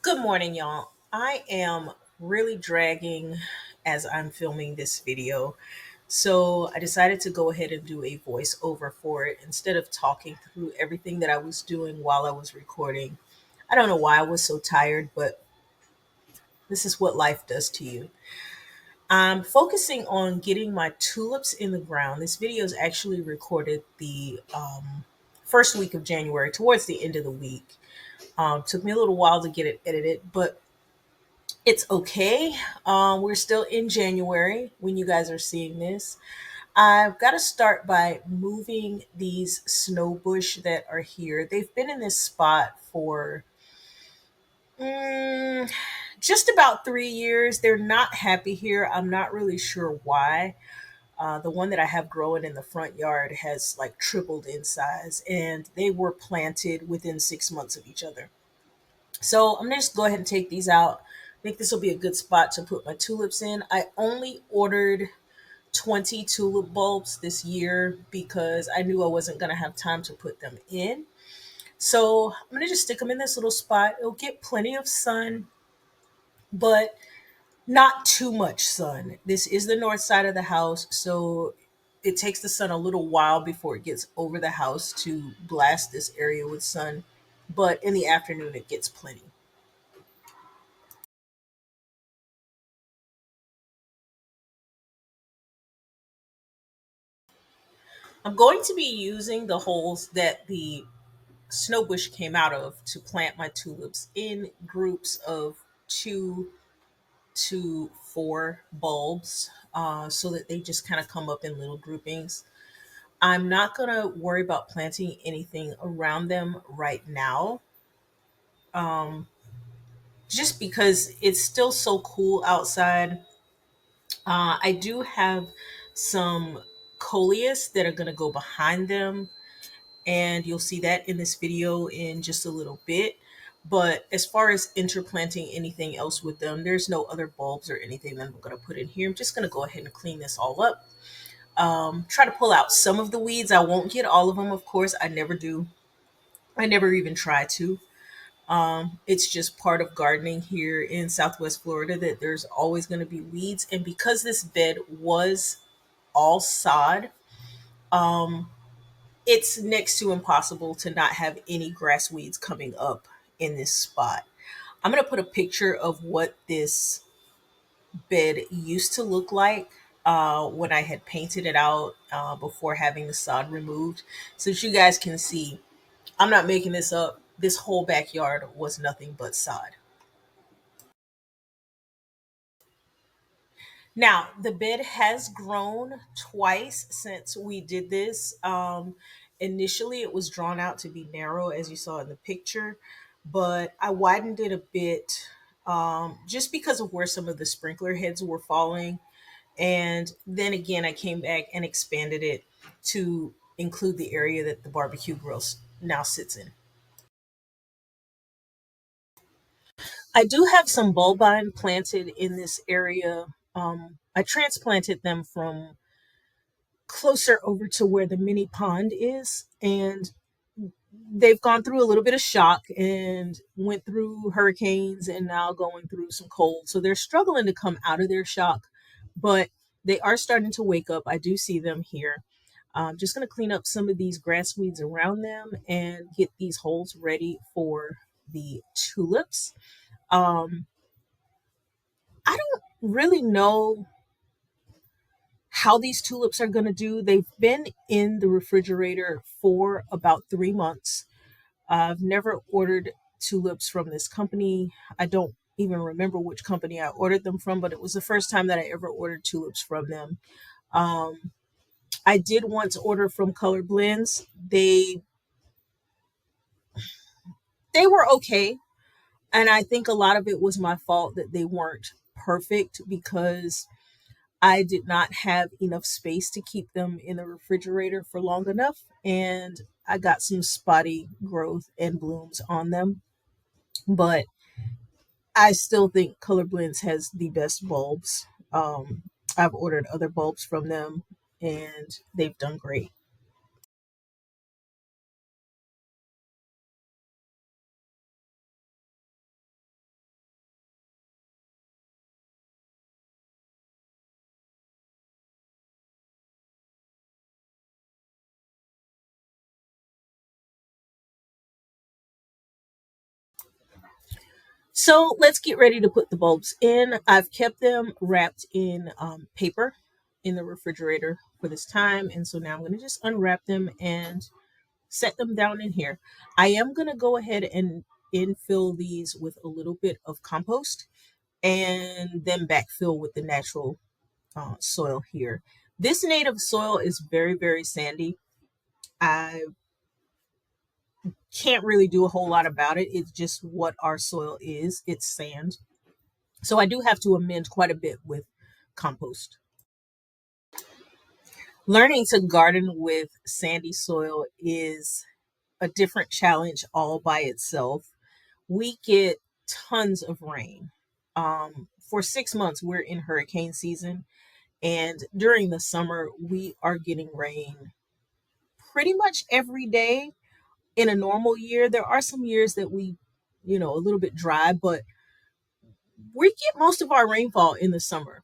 Good morning, y'all. I am really dragging as I'm filming this video. So I decided to go ahead and do a voiceover for it instead of talking through everything that I was doing while I was recording. I don't know why I was so tired, but this is what life does to you. I'm focusing on getting my tulips in the ground. This video is actually recorded the first week of January, towards the end of the week. Took me a little while to get it edited, but it's okay. We're still in January when you guys are seeing this. I've got to start by moving these snow bush that are here. They've been in this spot for mm, just about 3 years. They're not happy here. I'm not really sure why. The one that I have growing in the front yard has like tripled in size, and they were planted within 6 months of each other. So I'm gonna just go ahead and take these out. I think this will be a good spot to put my tulips in. I only ordered 20 tulip bulbs this year because I knew I wasn't gonna have time to put them in. So I'm gonna just stick them in this little spot. It'll get plenty of sun, but not too much sun. This is the north side of the house, so it takes the sun a little while before it gets over the house to blast this area with sun. But in the afternoon, it gets plenty. I'm going to be using the holes that the snow bush came out of to plant my tulips in groups of 2 to 4 bulbs, so that they just kind of come up in little groupings. I'm not going to worry about planting anything around them right now, um, just because it's still so cool outside. I do have some coleus that are going to go behind them, and you'll see that in this video in just a little bit. But as far as interplanting anything else with them, there's no other bulbs or anything that I'm going to put in here. I'm just going to go ahead and clean this all up. Try to pull out some of the weeds. I won't get all of them, of course. I never do. I never even try to. It's just part of gardening here in Southwest Florida that there's always going to be weeds. And because this bed was all sod, um, it's next to impossible to not have any grass weeds coming up in this spot. I'm going to put a picture of what this bed used to look like when I had painted it out before having the sod removed, so that you guys can see. I'm not making this up. This whole backyard was nothing but sod. Now, the bed has grown twice since we did this. Initially, it was drawn out to be narrow, as you saw in the picture, but I widened it a bit, just because of where some of the sprinkler heads were falling. And then again, I came back and expanded it to include the area that the barbecue grill now sits in. I do have some bulbine planted in this area. I transplanted them from closer over to where the mini pond is, and they've gone through a little bit of shock and went through hurricanes and now going through some cold, so they're struggling to come out of their shock, but they are starting to wake up. I do see them here. I'm just going to clean up some of these grass weeds around them and get these holes ready for the tulips. um, I don't really know how these tulips are going to do. They've been in the refrigerator for about 3 months. I've never ordered tulips from this company. I don't even remember which company I ordered them from, but it was the first time that I ever ordered tulips from them. Um, I did once order from Color Blends. They were okay, and I think a lot of it was my fault that they weren't perfect because I did not have enough space to keep them in the refrigerator for long enough, and I got some spotty growth and blooms on them. But I still think Color Blends has the best bulbs. I've ordered other bulbs from them, and they've done great. So let's get ready to put the bulbs in. I've kept them wrapped in paper in the refrigerator for this time. And so now I'm going to just unwrap them and set them down in here. I am going to go ahead and infill these with a little bit of compost and then backfill with the natural soil here. This native soil is very, very sandy. I can't really do a whole lot about it. It's just what our soil is. It's sand. So I do have to amend quite a bit with compost. Learning to garden with sandy soil is a different challenge all by itself. We get tons of rain. For 6 months, we're in hurricane season. And during the summer, we are getting rain pretty much every day. In a normal year, there are some years that a little bit dry, but we get most of our rainfall in the summer.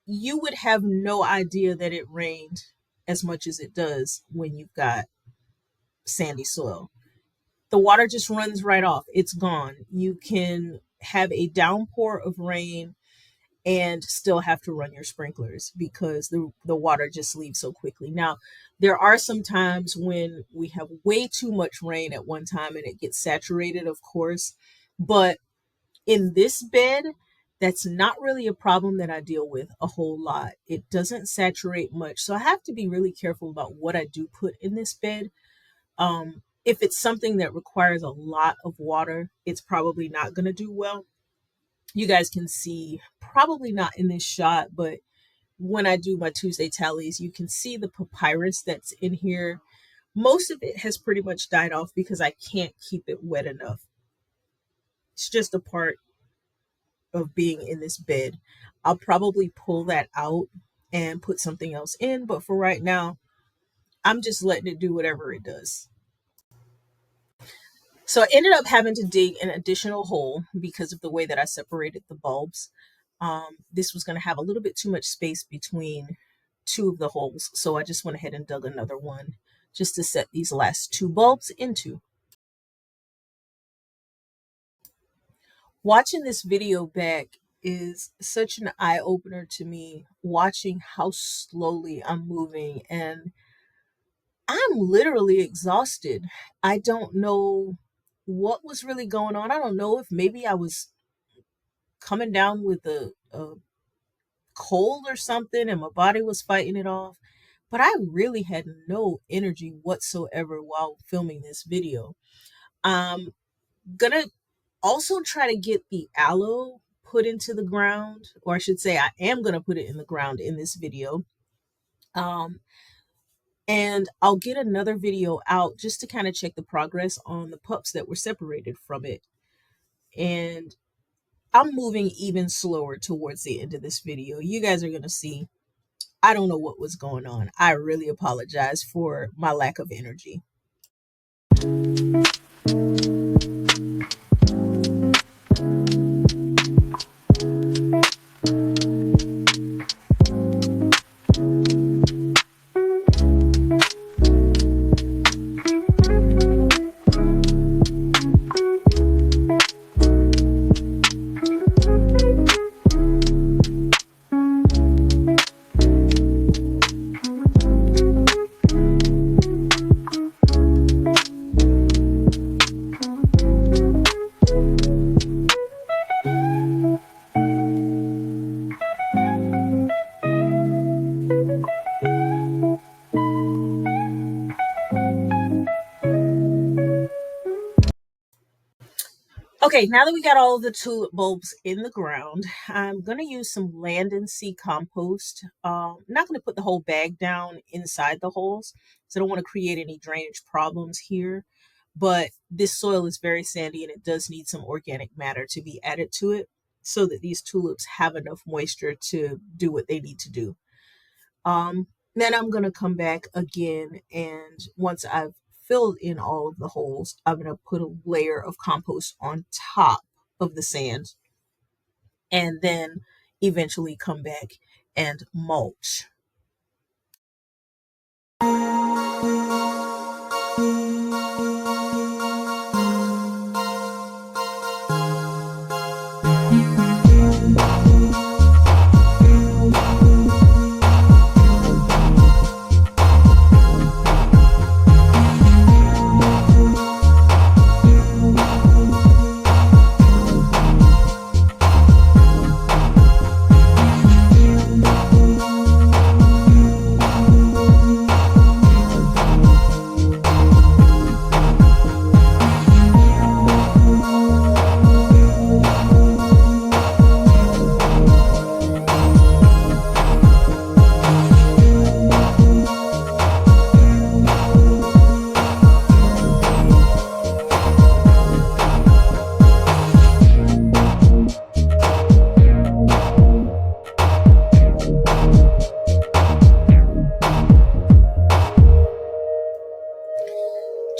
You would have no idea that it rained as much as it does when you've got sandy soil. The water just runs right off, it's gone. You can have a downpour of rain and still have to run your sprinklers because the water just leaves so quickly. Now, there are some times when we have way too much rain at one time and it gets saturated, of course. But in this bed, that's not really a problem that I deal with a whole lot. It doesn't saturate much. So I have to be really careful about what I do put in this bed. If it's something that requires a lot of water, it's probably not going to do well. You guys can see, probably not in this shot, but when I do my Tuesday tallies, you can see the papyrus that's in here. Most of it has pretty much died off because I can't keep it wet enough. It's just a part of being in this bed. I'll probably pull that out and put something else in, but for right now, I'm just letting it do whatever it does. So I ended up having to dig an additional hole because of the way that I separated the bulbs. This was going to have a little bit too much space between two of the holes, so I just went ahead and dug another one just to set these last two bulbs into. Watching this video back is such an eye-opener to me, watching how slowly I'm moving, and I'm literally exhausted. I don't know what was really going on. I don't know if maybe I was coming down with a cold or something and my body was fighting it off, but I really had no energy whatsoever while filming this video. I'm gonna also try to get the aloe put into the ground, or I should say I am going to put it in the ground in this video. Um, and I'll get another video out just to kind of check the progress on the pups that were separated from it. And I'm moving even slower towards the end of this video. You guys are going to see, I don't know what was going on. I really apologize for my lack of energy. Okay, now that we got all of the tulip bulbs in the ground, I'm going to use some land and sea compost. I'm not going to put the whole bag down inside the holes, so I don't want to create any drainage problems here. But this soil is very sandy and it does need some organic matter to be added to it so that these tulips have enough moisture to do what they need to do. Then I'm going to come back again, and once I've filled in all of the holes, I'm going to put a layer of compost on top of the sand and then eventually come back and mulch.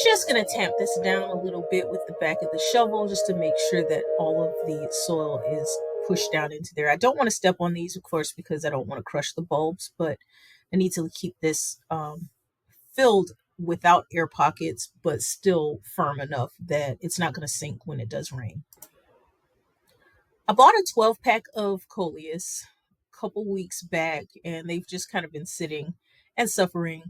just going to tamp this down a little bit with the back of the shovel just to make sure that all of the soil is pushed down into there. I don't want to step on these, of course, because I don't want to crush the bulbs, but I need to keep this filled without air pockets, but still firm enough that it's not going to sink when it does rain. I bought a 12 pack of coleus a couple weeks back, and they've just kind of been sitting and suffering,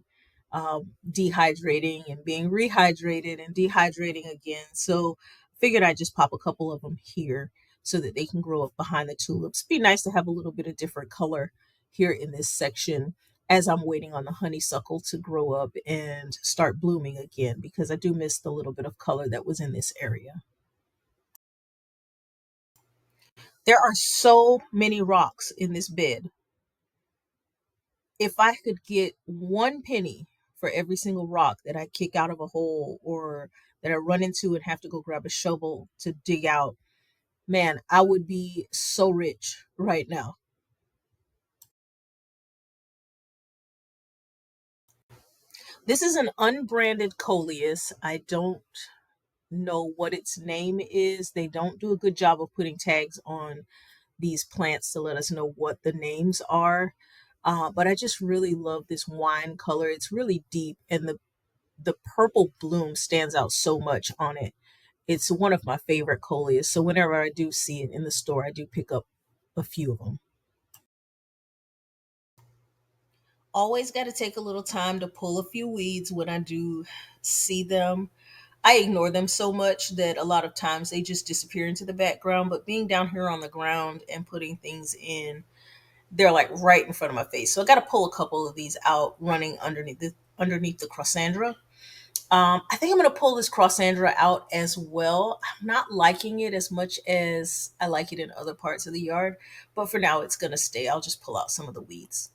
dehydrating and being rehydrated and dehydrating again. So figured I'd just pop a couple of them here so that they can grow up behind the tulips. Be nice to have a little bit of different color here in this section as I'm waiting on the honeysuckle to grow up and start blooming again, because I do miss the little bit of color that was in this area. There are so many rocks in this bed. If I could get one penny for every single rock that I kick out of a hole or that I run into and have to go grab a shovel to dig out, man, I would be so rich right now. This is an unbranded coleus. I don't know what its name is. They don't do a good job of putting tags on these plants to let us know what the names are. But I just really love this wine color. It's really deep, and the purple bloom stands out so much on it. It's one of my favorite coleus. So whenever I do see it in the store, I do pick up a few of them. Always got to take a little time to pull a few weeds when I do see them. I ignore them so much that a lot of times they just disappear into the background. But being down here on the ground and putting things in, they're like right in front of my face. So I got to pull a couple of these out running underneath the crossandra. I think I'm going to pull this crossandra out as well. I'm not liking it as much as I like it in other parts of the yard, but for now it's going to stay. I'll just pull out some of the weeds.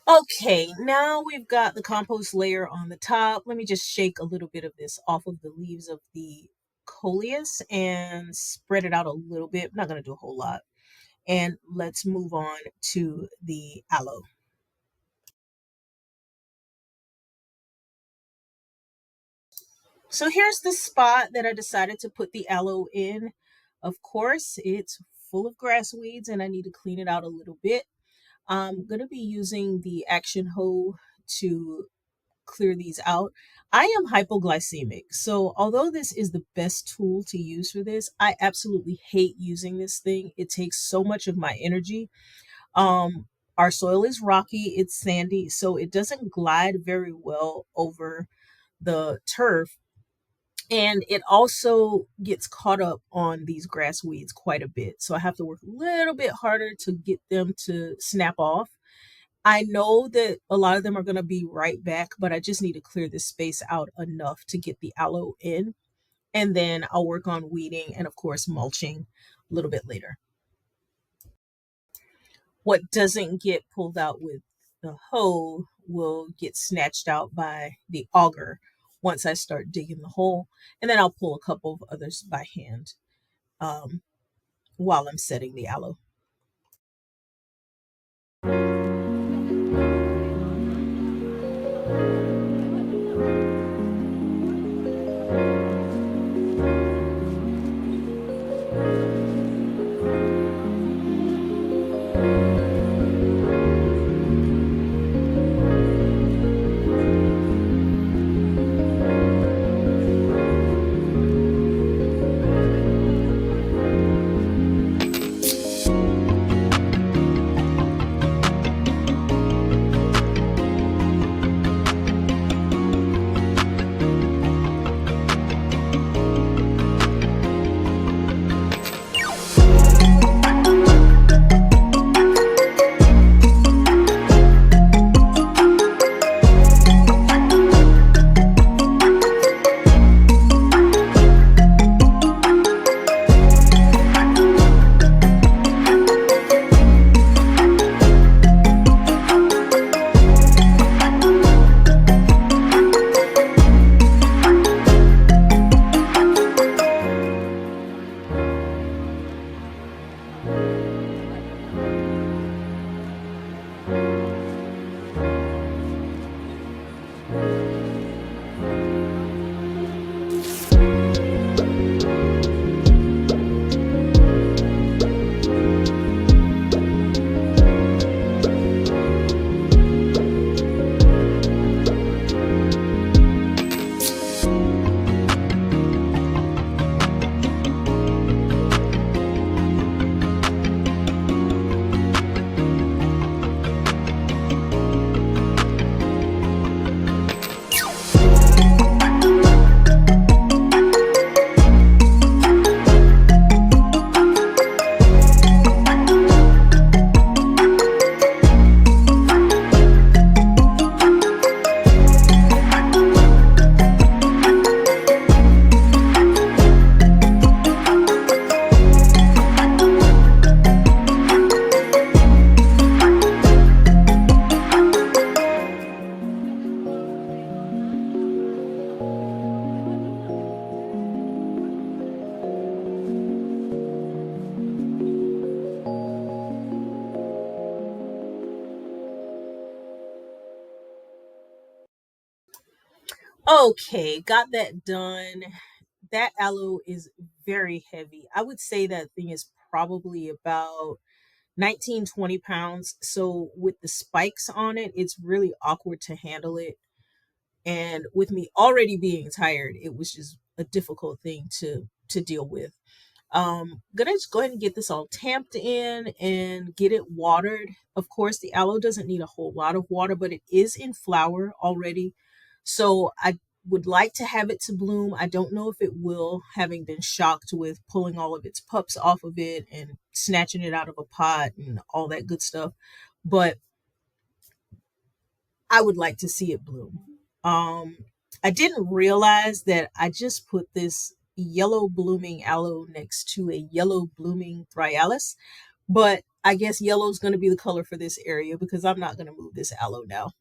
Okay, now we've got the compost layer on the top. Let me just shake a little bit of this off of the leaves of the coleus and spread it out a little bit. I'm not going to do a whole lot. And let's move on to the aloe. So here's the spot that I decided to put the aloe in. Of course, it's full of grass weeds and I need to clean it out a little bit. I'm going to be using the action hoe to clear these out. I am hypoglycemic. So, although this is the best tool to use for this, I absolutely hate using this thing. It takes so much of my energy. Um, our soil is rocky, it's sandy, so it doesn't glide very well over the turf. And it also gets caught up on these grass weeds quite a bit. So I have to work a little bit harder to get them to snap off. I know that a lot of them are going to be right back, but I just need to clear this space out enough to get the aloe in. And then I'll work on weeding and, of course, mulching a little bit later. What doesn't get pulled out with the hoe will get snatched out by the auger once I start digging the hole. And then I'll pull a couple of others by hand um, while I'm setting the aloe. Okay, got that done. That aloe is very heavy. I would say that thing is probably about 19-20 pounds. So with the spikes on it, it's really awkward to handle it. And with me already being tired, it was just a difficult thing to deal with. Gonna just go ahead and get this all tamped in and get it watered. Of course, the aloe doesn't need a whole lot of water, but it is in flower already. So I would like to have it to bloom. I don't know if it will, having been shocked with pulling all of its pups off of it and snatching it out of a pot and all that good stuff. But I would like to see it bloom. Um, I didn't realize that I just put this yellow blooming aloe next to a yellow blooming thryallis, but I guess yellow is going to be the color for this area because I'm not going to move this aloe now.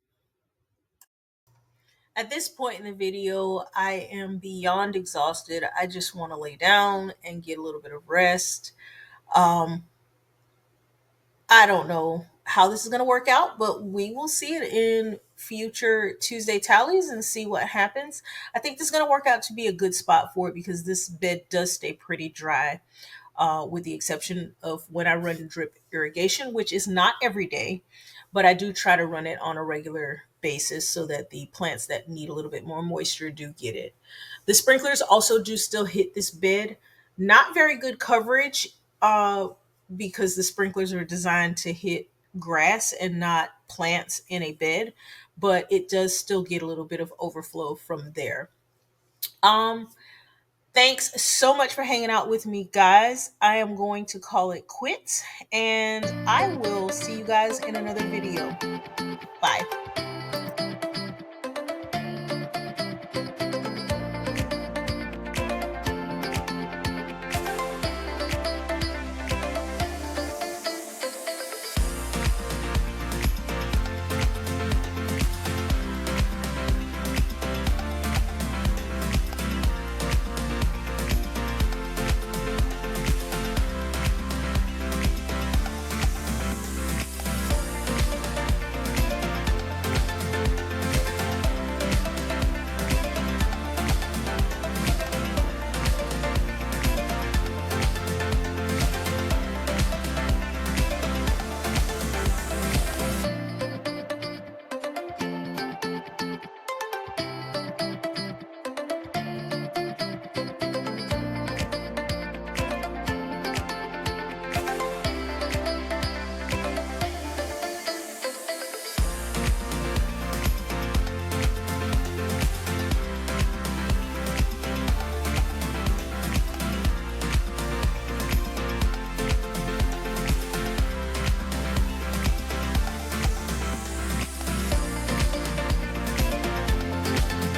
At this point in the video, I am beyond exhausted. I just want to lay down and get a little bit of rest. Um, I don't know. how this is going to work out, but we will see it in future Tuesday tallies and see what happens. I think this is going to work out to be a good spot for it because this bed does stay pretty dry, with the exception of when I run drip irrigation, which is not every day, but I do try to run it on a regular basis so that the plants that need a little bit more moisture do get it. The sprinklers also do still hit this bed. Not very good coverage, because the sprinklers are designed to hit grass and not plants in a bed, but it does still get a little bit of overflow from there. Um, Thanks so much for hanging out with me, guys. I am going to call it quits, and I will see you guys in another video. Bye.